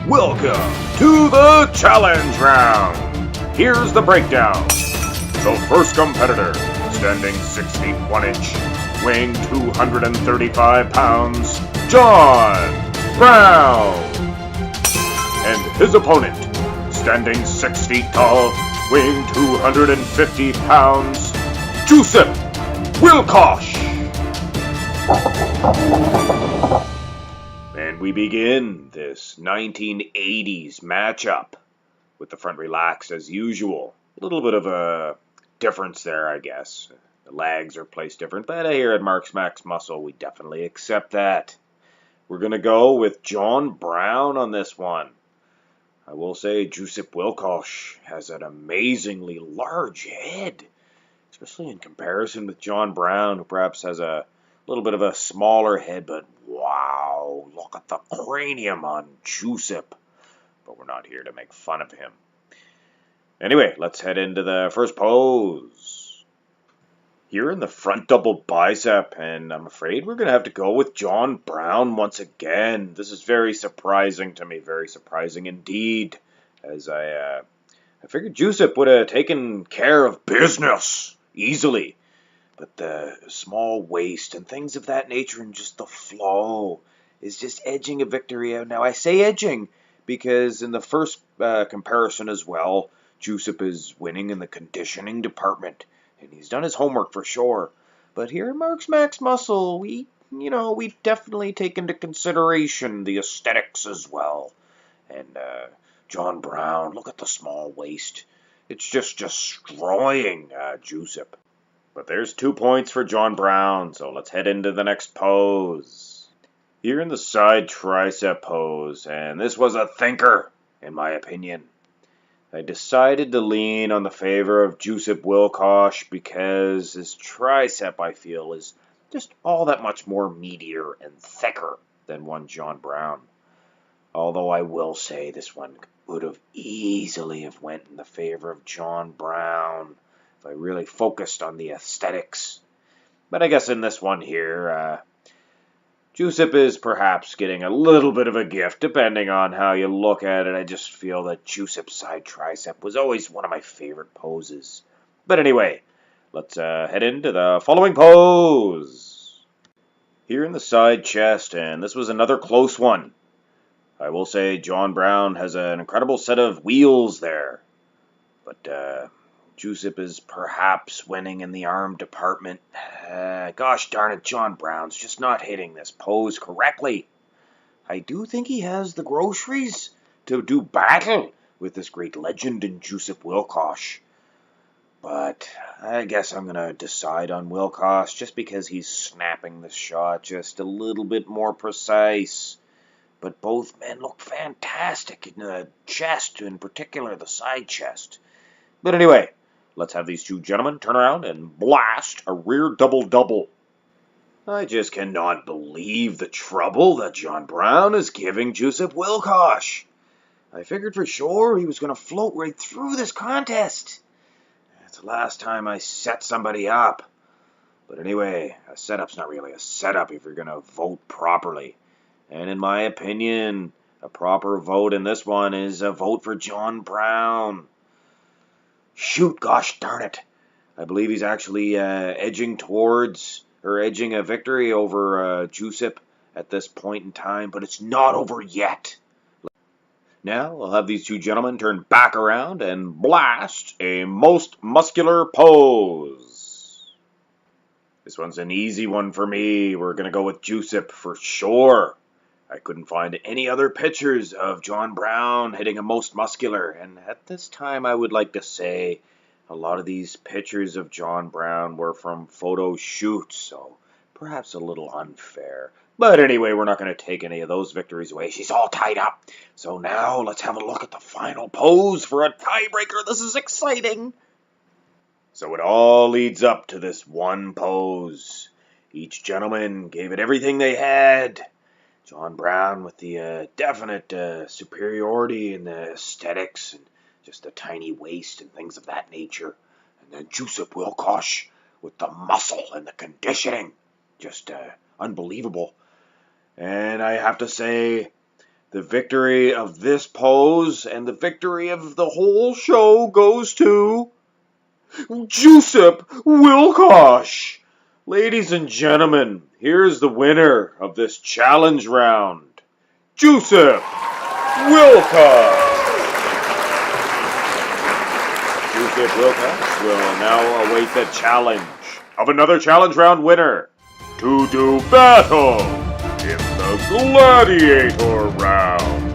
Welcome to the challenge round. Here's the breakdown. The first competitor, standing 6 feet 1 inch, weighing 235 pounds, John Brown. And his opponent, standing 6 feet tall, weighing 250 pounds, Joseph Wilkosh. And we begin this 1980s matchup with the front relaxed as usual. A little bit of a difference there, I guess. The legs are placed different, but here at Mark's Max Muscle, we definitely accept that. We're going to go with John Brown on this one. I will say Joseph Wilkosh has an amazingly large head, especially in comparison with John Brown, who perhaps has a little bit of a smaller head, but wow, look at the cranium on Joseph. But we're not here to make fun of him. Anyway, let's head into the first pose. Here in the front double bicep, and I'm afraid we're going to have to go with John Brown once again. This is very surprising to me, very surprising indeed, as I figured Joseph would have taken care of business easily. But the small waist and things of that nature and just the flow is just edging a victory out. Now, I say edging because in the first comparison as well, Joseph is winning in the conditioning department. And he's done his homework for sure. But here at Mark's Max Muscle, we've definitely taken into consideration the aesthetics as well. And John Brown, look at the small waist. It's just destroying Joseph. But there's 2 points for John Brown, so let's head into the next pose. Here in the side tricep pose, and this was a thinker, in my opinion. I decided to lean on the favor of Joseph Wilkosh because his tricep, I feel, is just all that much more meatier and thicker than one John Brown. Although I will say this one would have easily have went in the favor of John Brown if I really focused on the aesthetics. But I guess in this one here, Joseph is perhaps getting a little bit of a gift, depending on how you look at it. I just feel that Joseph's side tricep was always one of my favorite poses. But anyway, let's head into the following pose. Here in the side chest, and this was another close one. I will say John Brown has an incredible set of wheels there. But Joseph is perhaps winning in the arm department. Gosh darn it, John Brown's just not hitting this pose correctly. I do think he has the groceries to do battle with this great legend in Joseph Wilkosh. But I guess I'm going to decide on Wilkosh just because he's snapping the shot just a little bit more precise. But both men look fantastic in the chest, in particular the side chest. But anyway, let's have these two gentlemen turn around and blast a rear double-double. I just cannot believe the trouble that John Brown is giving Joseph Wilkosh. I figured for sure he was going to float right through this contest. It's the last time I set somebody up. But anyway, a setup's not really a setup if you're going to vote properly. And in my opinion, a proper vote in this one is a vote for John Brown. Shoot, gosh darn it. I believe he's actually edging a victory over Joseph at this point in time, but it's not over yet. Now I'll have these two gentlemen turn back around and blast a most muscular pose. This one's an easy one for me. We're going to go with Joseph for sure. I couldn't find any other pictures of John Brown hitting a most muscular, and at this time I would like to say a lot of these pictures of John Brown were from photo shoots, so perhaps a little unfair. But anyway, we're not going to take any of those victories away. She's all tied up. So now let's have a look at the final pose for a tiebreaker. This is exciting. So it all leads up to this one pose. Each gentleman gave it everything they had. John Brown with the definite superiority in the aesthetics and just the tiny waist and things of that nature. And then Joseph Wilkosh with the muscle and the conditioning. Just unbelievable. And I have to say, The victory of this pose and the victory of the whole show goes to Jusip Wilkosh. Ladies and gentlemen, here's the winner of this challenge round, Jusip Wilkosh. Jusip Wilkosh will now await the challenge of another challenge round winner to do battle in the Gladiator round.